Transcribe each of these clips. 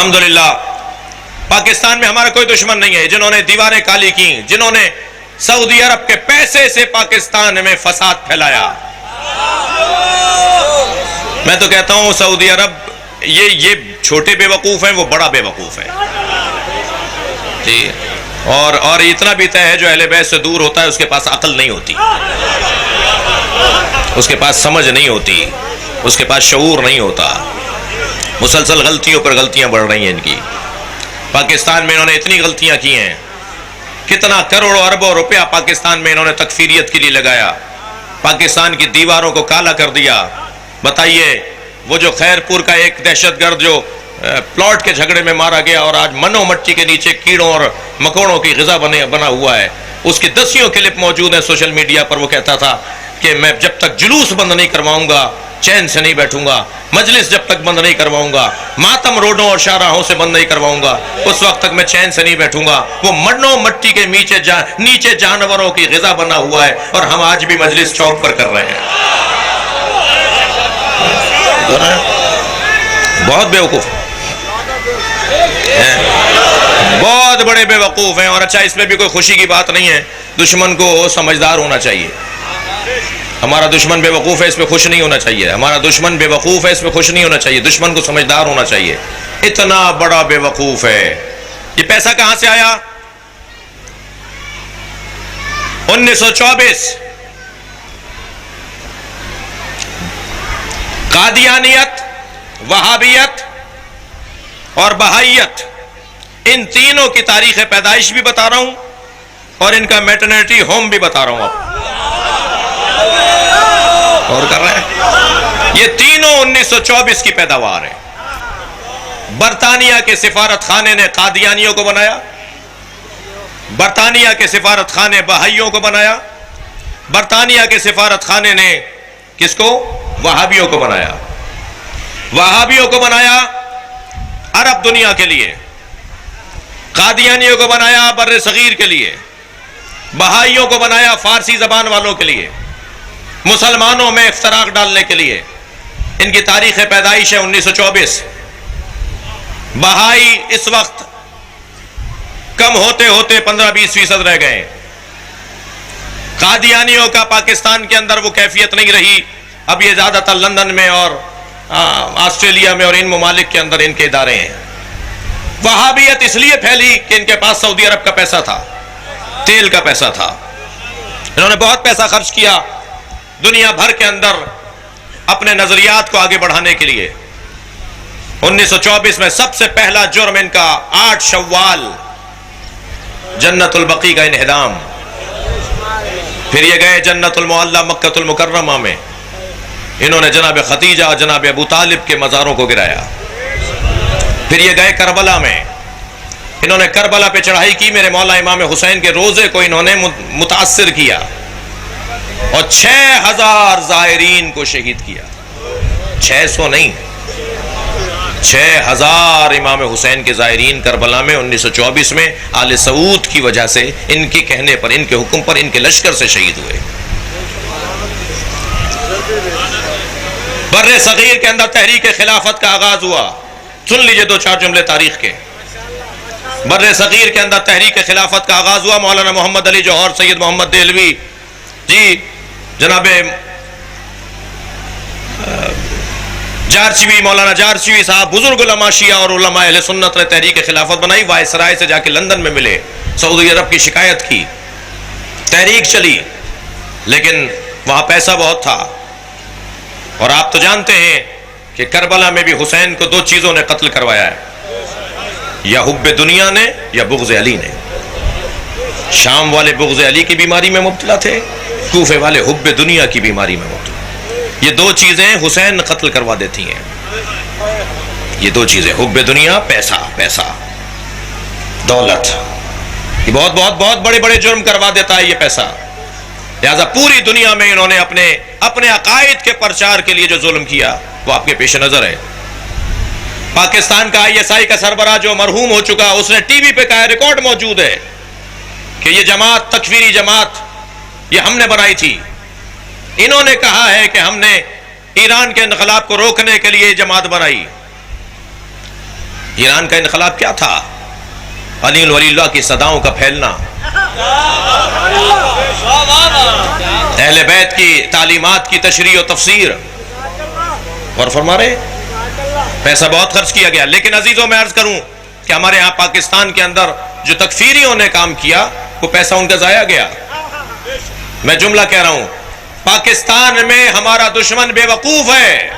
الحمدللہ پاکستان میں ہمارا کوئی دشمن نہیں ہے جنہوں نے دیواریں کالی کی، جنہوں نے سعودی عرب کے پیسے سے پاکستان میں فساد پھیلایا۔ میں تو کہتا ہوں سعودی عرب یہ چھوٹے بے وقوف ہیں، وہ بڑا بے وقوف ہے جی۔ اور اتنا بھی طے ہے جو اہل بیت سے دور ہوتا ہے اس کے پاس عقل نہیں ہوتی، اس کے پاس سمجھ نہیں ہوتی، اس کے پاس شعور نہیں ہوتا۔ مسلسل غلطیوں پر غلطیاں بڑھ رہی ہیں ان کی۔ پاکستان میں انہوں نے اتنی غلطیاں کی ہیں، کتنا کروڑوں اربوں روپیہ پاکستان میں انہوں نے تکفیریت کے لیے لگایا، پاکستان کی دیواروں کو کالا کر دیا۔ بتائیے وہ جو خیر پور کا ایک دہشت گرد جو پلاٹ کے جھگڑے میں مارا گیا اور آج منو مٹی کے نیچے کیڑوں اور مکوڑوں کی غذا بنا ہوا ہے، اس کی دسیوں کلپ موجود ہیں سوشل میڈیا پر۔ وہ کہتا تھا کہ میں جب تک جلوس بند نہیں کرواؤں گا چین سے نہیں بیٹھوں گا، مجلس جب تک بند نہیں کرواؤں گا، ماتم روڈوں اور شاہراہوں سے بند نہیں کرواؤں گا، اس وقت تک میں چین سے نہیں بیٹھوں گا۔ وہ منو مٹی کے نیچے جانوروں کی غذا بنا ہوا ہے اور ہم آج بھی مجلس چوک پر کر رہے ہیں۔ بہت بیوقوف ہیں، بہت بڑے بے وقوف ہیں۔ اور اچھا اس میں بھی کوئی خوشی کی بات نہیں ہے، دشمن کو سمجھدار ہونا چاہیے۔ ہمارا دشمن بے وقوف ہے، اس پہ خوش نہیں ہونا چاہیے۔ ہمارا دشمن بے وقوف ہے، اس پہ خوش نہیں ہونا چاہیے، دشمن کو سمجھدار ہونا چاہیے۔ اتنا بڑا بے وقوف ہے۔ یہ پیسہ کہاں سے آیا؟ 1924 قادیانیت، وہابیت اور بہائیت، ان تینوں کی تاریخ پیدائش بھی بتا رہا ہوں اور ان کا میٹرنیٹی ہوم بھی بتا رہا ہوں۔ آپ اور کر رہے ہیں، یہ تینوں 1924 کی پیداوار ہے۔ برطانیہ کے سفارت خانے نے قادیانیوں کو بنایا، برطانیہ کے سفارت خانے بہائیوں کو بنایا، برطانیہ کے سفارت خانے نے کس کو؟ وہابیوں کو بنایا۔ وہابیوں کو بنایا عرب دنیا کے لیے، قادیانیوں کو بنایا بر صغیر کے لیے، بہائیوں کو بنایا فارسی زبان والوں کے لیے، مسلمانوں میں افتراق ڈالنے کے لیے۔ ان کی تاریخ پیدائش ہے 1924۔ بہائی اس وقت کم ہوتے ہوتے 15-20% رہ گئے۔ قادیانیوں کا پاکستان کے اندر وہ کیفیت نہیں رہی، اب یہ زیادہ تر لندن میں اور آسٹریلیا میں اور ان ممالک کے اندر ان کے ادارے ہیں۔ وہابیت اس لیے پھیلی کہ ان کے پاس سعودی عرب کا پیسہ تھا، تیل کا پیسہ تھا، انہوں نے بہت پیسہ خرچ کیا دنیا بھر کے اندر اپنے نظریات کو آگے بڑھانے کے لیے۔ 1924 میں سب سے پہلا جرم ان کا 8 شوال جنت البقیع کا انہدام۔ پھر یہ گئے جنت المعلی مکہ المکرمہ میں، انہوں نے جناب خدیجہ اور جناب ابو طالب کے مزاروں کو گرایا۔ پھر یہ گئے کربلا میں، انہوں نے کربلا پہ چڑھائی کی، میرے مولا امام حسین کے روزے کو انہوں نے متاثر کیا اور 6000 زائرین کو شہید کیا۔ 600 نہیں، 6000 امام حسین کے زائرین کربلا میں 1924 میں آل سعود کی وجہ سے، ان کے کہنے پر، ان کے حکم پر، ان کے لشکر سے شہید ہوئے۔ بر صغیر کے اندر تحریک خلافت کا آغاز ہوا۔ سن لیجئے 2-4 جملے تاریخ کے۔ بر صغیر کے اندر تحریک خلافت کا آغاز ہوا، مولانا محمد علی جوہر، سید محمد دہلوی جی، جناب جارچوی، مولانا جارچوی صاحب، بزرگ علماء شیعہ اور علماء اہل سنت نے تحریک خلافت بنائی۔ وائسرائے سے جا کے لندن میں ملے، سعودی عرب کی شکایت کی، تحریک چلی، لیکن وہاں پیسہ بہت تھا۔ اور آپ تو جانتے ہیں کہ کربلا میں بھی حسین کو 2 چیزوں نے قتل کروایا ہے، یا حب دنیا نے یا بغض علی نے۔ شام والے بغض علی کی بیماری میں مبتلا تھے، کوفے والے حب دنیا کی بیماری میں مبتلا۔ یہ 2 چیزیں حسین قتل کروا دیتی ہیں، یہ 2 چیزیں، حب دنیا، پیسہ، دولت۔ یہ بہت بہت بہت بڑے بڑے جرم کروا دیتا ہے یہ پیسہ۔ لہذا پوری دنیا میں انہوں نے اپنے عقائد کے پرچار کے لیے جو ظلم کیا وہ آپ کے پیش نظر ہے۔ پاکستان کا ISI کا سربراہ جو مرحوم ہو چکا، اس نے ٹی وی پہ کہا، ریکارڈ موجود ہے، کہ یہ جماعت، تکفیری جماعت، یہ ہم نے بنائی تھی۔ انہوں نے کہا ہے کہ ہم نے ایران کے انقلاب کو روکنے کے لیے جماعت بنائی۔ ایران کا انقلاب کیا تھا؟ علی ولی اللہ کی صداؤں کا پھیلنا، اہل بیت کی تعلیمات کی تشریح و تفسیر، اور فرما رہے پیسہ بہت خرچ کیا گیا. لیکن عزیزوں میں عرض کروں کہ ہمارے ہاں پاکستان کے اندر جو تکفیریوں نے کام کیا وہ پیسہ ان کا ضائع گیا. میں جملہ کہہ رہا ہوں، پاکستان میں ہمارا دشمن بے وقوف ہے،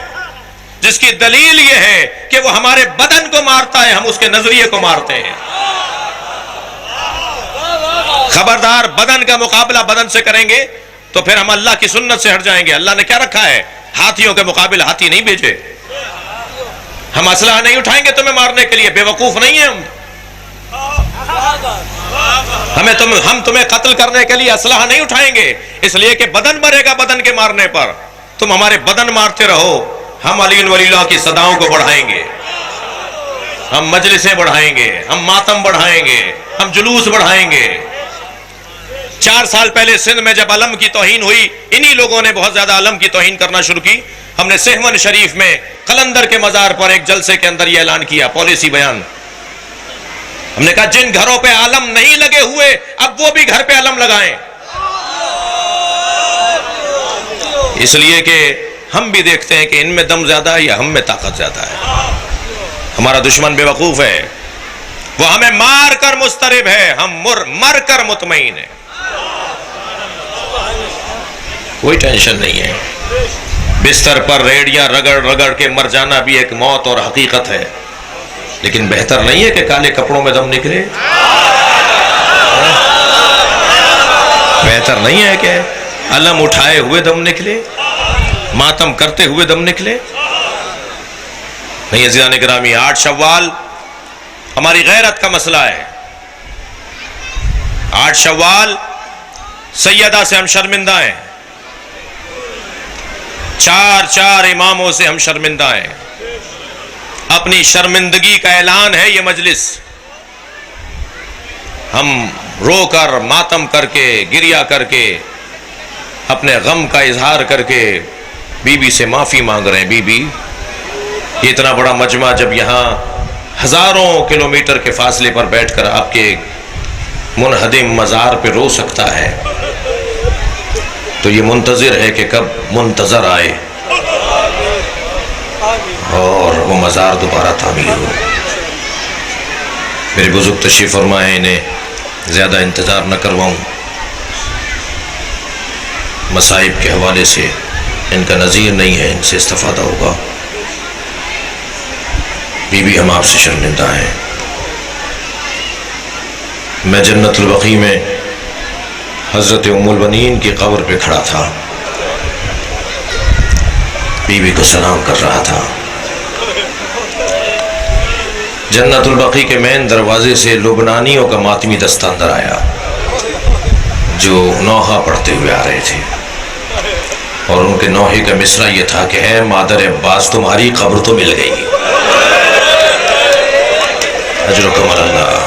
جس کی دلیل یہ ہے کہ وہ ہمارے بدن کو مارتا ہے، ہم اس کے نظریے کو مارتے ہیں. خبردار، بدن کا مقابلہ بدن سے کریں گے تو پھر ہم اللہ کی سنت سے ہٹ جائیں گے. اللہ نے کیا رکھا ہے؟ ہاتھیوں کے مقابل ہاتھی نہیں بھیجے. ہم اسلحہ نہیں اٹھائیں گے تمہیں مارنے کے لیے، بے وقوف نہیں ہیں ہم تمہیں قتل کرنے کے لیے اسلحہ نہیں اٹھائیں گے، اس لیے کہ بدن مرے گا بدن کے مارنے پر. تم ہمارے بدن مارتے رہو، ہم علی ولی اللہ کی صداؤں کو بڑھائیں گے، ہم مجلسیں بڑھائیں گے، ہم ماتم بڑھائیں گے، ہم جلوس بڑھائیں گے. 4 سال پہلے سندھ میں جب علم کی توہین ہوئی، انہی لوگوں نے بہت زیادہ علم کی توہین کرنا شروع کی. ہم نے سہمن شریف میں قلندر کے مزار پر ایک جلسے کے اندر یہ اعلان کیا، پالیسی بیان. ہم نے کہا جن گھروں پہ علم نہیں لگے ہوئے اب وہ بھی گھر پہ علم لگائیں، اس لیے کہ ہم بھی دیکھتے ہیں کہ ان میں دم زیادہ ہے یا ہم میں طاقت زیادہ ہے. ہمارا دشمن بے وقوف ہے، وہ ہمیں مار کر مضطرب ہے، ہم مر کر مطمئن ہیں. کوئی ٹینشن نہیں ہے. بستر پر ریڑیاں رگڑ رگڑ کے مر جانا بھی ایک موت اور حقیقت ہے، لیکن بہتر نہیں ہے کہ کالے کپڑوں میں دم نکلے. بہتر نہیں ہے کہ علم اٹھائے ہوئے دم نکلے، ماتم کرتے ہوئے دم نکلے. نہیں عزیزان گرامی، 8 شوال ہماری غیرت کا مسئلہ ہے. 8 شوال سیدہ سے ہم شرمندہ ہیں، 4 اماموں سے ہم شرمندہ ہیں. اپنی شرمندگی کا اعلان ہے یہ مجلس. ہم رو کر، ماتم کر کے، گریہ کر کے، اپنے غم کا اظہار کر کے بی بی سے معافی مانگ رہے ہیں. بی بی، یہ اتنا بڑا مجمع جب یہاں ہزاروں کلومیٹر کے فاصلے پر بیٹھ کر آپ کے منہدم مزار پہ رو سکتا ہے تو یہ منتظر ہے کہ کب منتظر آئے اور وہ مزار دوبارہ تعمیر ہو. میرے بزرگ تشریف فرمائے، انہیں زیادہ انتظار نہ کرواؤں. مصائب کے حوالے سے ان کا نظیر نہیں ہے، ان سے استفادہ ہوگا. بی بی، ہم آپ سے شرمندہ ہیں. میں جنت البقیع میں حضرت ام البنین کی قبر پہ کھڑا تھا، بی بی کو سلام کر رہا تھا. جنت البقیع کے مین دروازے سے لبنانیوں کا ماتمی دستہ اندر آیا جو نوحہ پڑھتے ہوئے آ رہے تھے، اور ان کے نوحے کا مصرع یہ تھا کہ اے مادر عباس، تمہاری قبر تو مل گئی، اجرکم اللہ.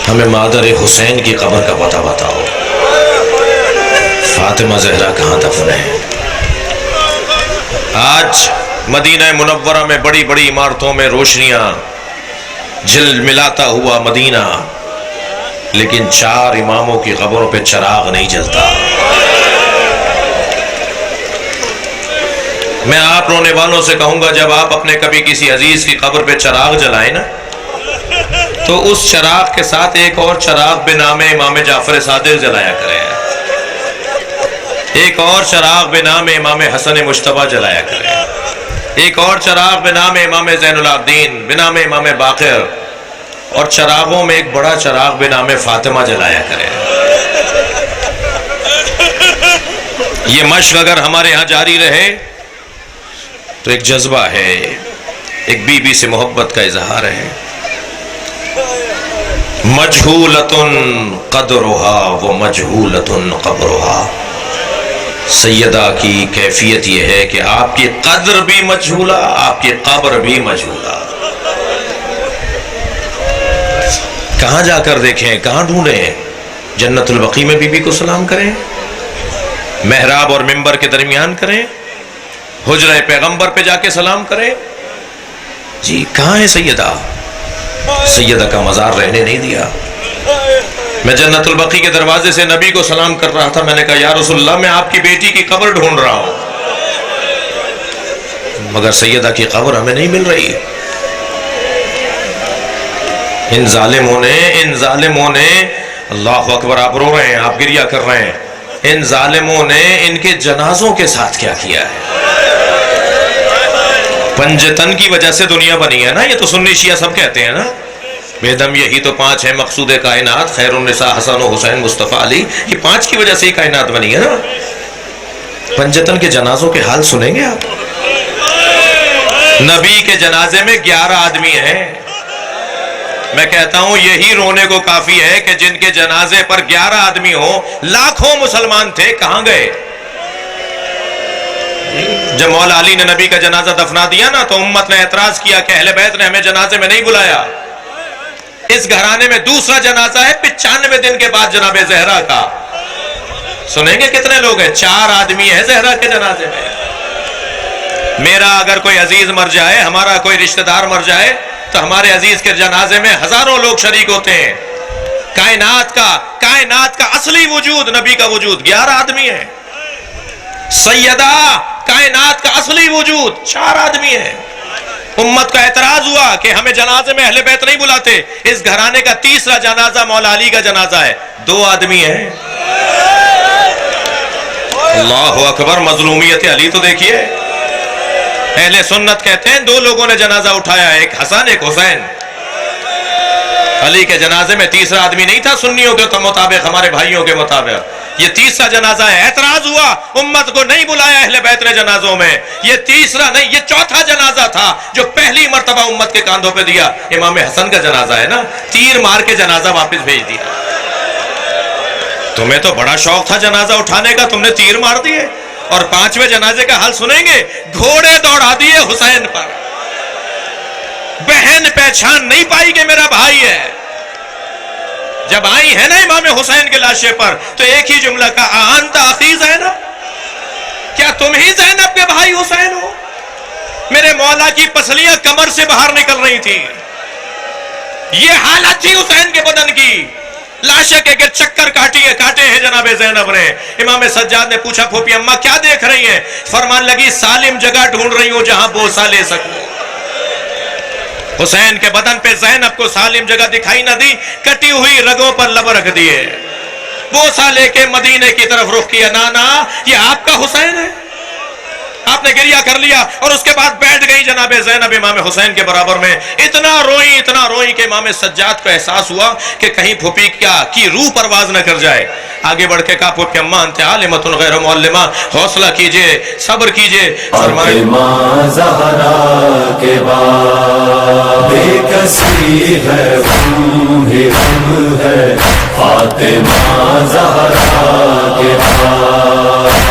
ہمیں مادر حسین کی قبر کا پتہ بتاؤ، فاطمہ زہرا کہاں دفن ہے؟ آج مدینہ منورہ میں بڑی بڑی عمارتوں میں روشنیاں جل ملاتا ہوا مدینہ، لیکن 4 اماموں کی قبروں پہ چراغ نہیں جلتا. میں آپ رونے والوں سے کہوں گا، جب آپ اپنے کبھی کسی عزیز کی قبر پہ چراغ جلائیں نا، تو اس چراغ کے ساتھ ایک اور چراغ بنام امام جعفر صادق جلایا کریں، ایک اور چراغ بنام امام حسن مجتبیٰ جلایا کریں، ایک اور چراغ بنام امام زین العابدین، بنام امام باقر، اور چراغوں میں ایک بڑا چراغ بنام فاطمہ جلایا کریں. یہ مشق اگر ہمارے ہاں جاری رہے تو ایک جذبہ ہے، ایک بی بی سے محبت کا اظہار ہے. مجہولۃ قدرها و مجہولۃ قبرها. سیدہ کی کیفیت یہ ہے کہ آپ کی قدر بھی مجہولہ، آپ کی قبر بھی مجہولہ. کہاں جا کر دیکھیں، کہاں ڈھونڈیں؟ جنت البقیع میں بی بی کو سلام کریں، محراب اور منبر کے درمیان کریں، حجرہ پیغمبر پہ جا کے سلام کریں؟ جی کہاں ہے سیدہ؟ سیدہ کا مزار رہنے نہیں دیا۔ میں جنت البقیع کے دروازے سے نبی کو سلام کر رہا تھا، میں نے کہا یا رسول اللہ میں آپ کی بیٹی کی قبر ڈھونڈ رہا ہوں، مگر سیدہ کی قبر ہمیں نہیں مل رہی۔ ان ظالموں نے اللہ اکبر، آپ رو رہے ہیں، آپ گریہ کر رہے ہیں، ان ظالموں نے ان کے جنازوں کے ساتھ کیا کیا ہے؟ پنجتن کی وجہ سے دنیا بنی ہے نا، یہ تو سنی شیعہ سب کہتے ہیں نا، بے دم یہی تو 5 ہیں مقصود کائنات، خیر النساء حسن و حسین مصطفیٰ علی، یہ 5 کی وجہ سے ہی کائنات بنی ہے نا۔ پنجتن کے جنازوں کے حال سنیں گے آپ؟ نبی کے جنازے میں 11 آدمی ہیں۔ میں کہتا ہوں یہی رونے کو کافی ہے کہ جن کے جنازے پر 11 آدمی ہوں، لاکھوں مسلمان تھے، کہاں گئے؟ جب مولا علی نے نبی کا جنازہ دفنا دیا نا تو امت نے اعتراض کیا کہ اہل بیت نے ہمیں جنازے میں نہیں بلایا۔ اس گھرانے میں دوسرا جنازہ ہے 95 دن کے بعد جناب زہرا کا، سنیں گے کتنے لوگ ہیں؟ 4 آدمی ہیں زہرا کے جنازے میں۔ میرا اگر کوئی عزیز مر جائے، ہمارا کوئی رشتہ دار مر جائے تو ہمارے عزیز کے جنازے میں ہزاروں لوگ شریک ہوتے ہیں۔ کائنات کا اصلی وجود، نبی کا وجود 11 آدمی ہیں۔ سیدہ کائنات کا اصلی وجود 4 آدمی ہیں۔ امت کا اعتراض ہوا کہ ہمیں جنازے میں اہل بیت نہیں بلاتے۔ اس گھرانے کا تیسرا جنازہ مولا علی کا جنازہ ہے، 2 آدمی ہیں۔ اللہ اکبر، مظلومیت علی تو دیکھیے۔ اہل سنت کہتے ہیں 2 لوگوں نے جنازہ اٹھایا، ایک حسن ایک حسین۔ علی کے جنازے میں تیسرا آدمی نہیں تھا سنیوں کے مطابق، ہمارے بھائیوں کے مطابق۔ یہ تیسرا جنازہ ہے، اعتراض ہوا امت کو نہیں بلایا اہل بیت نے جنازوں میں۔ یہ تیسرا نہیں، یہ چوتھا جنازہ تھا جو پہلی مرتبہ امت کے کاندھوں پہ دیا۔ امام حسن کا جنازہ ہے نا، تیر مار کے جنازہ واپس بھیج دیا۔ تمہیں تو بڑا شوق تھا جنازہ اٹھانے کا، تم نے تیر مار دیے۔ اور 5ویں جنازے کا حال سنیں گے، گھوڑے دوڑا دیے حسین پر۔ بہن پہچان نہیں پائی کہ میرا بھائی ہے۔ جب آئی ہے نا امام حسین کے لاشے پر تو ایک ہی جملہ کا انت اخی زینب، کیا تم ہی زینب کے بھائی حسین ہو؟ میرے مولا کی پسلیاں کمر سے باہر نکل رہی تھی۔ یہ حالت تھی حسین کے بدن کی، لاشے کے چکر کاٹے ہیں جناب زینب نے۔ امام سجاد نے پوچھا پھوپھی اماں کیا دیکھ رہی ہیں؟ فرمان لگی سالم جگہ ڈھونڈ رہی ہوں جہاں بوسہ لے سکوں۔ حسین کے بدن پہ زینب کو سالم جگہ دکھائی نہ دی، کٹی ہوئی رگوں پر لب رکھ دیے، بوسہ لے کے مدینے کی طرف رخ کیا۔ نانا یہ آپ کا حسین ہے؟ آپ نے گریہ کر لیا اور اس کے بعد بیٹھ گئی جناب زینب امام حسین کے برابر میں۔ اتنا روئی کہ امام سجاد کو احساس ہوا کہ کہیں پھوپھی کی روح پرواز نہ کر جائے۔ آگے بڑھ کے کہا پھوپھی اماں انت عالمۃ غیر معلمہ، حوصلہ کیجئے، صبر کیجئے۔ فاطمہ زہرا کے بعد بے کسی ہے ہی ہے، فاطمہ زہرا کے بعد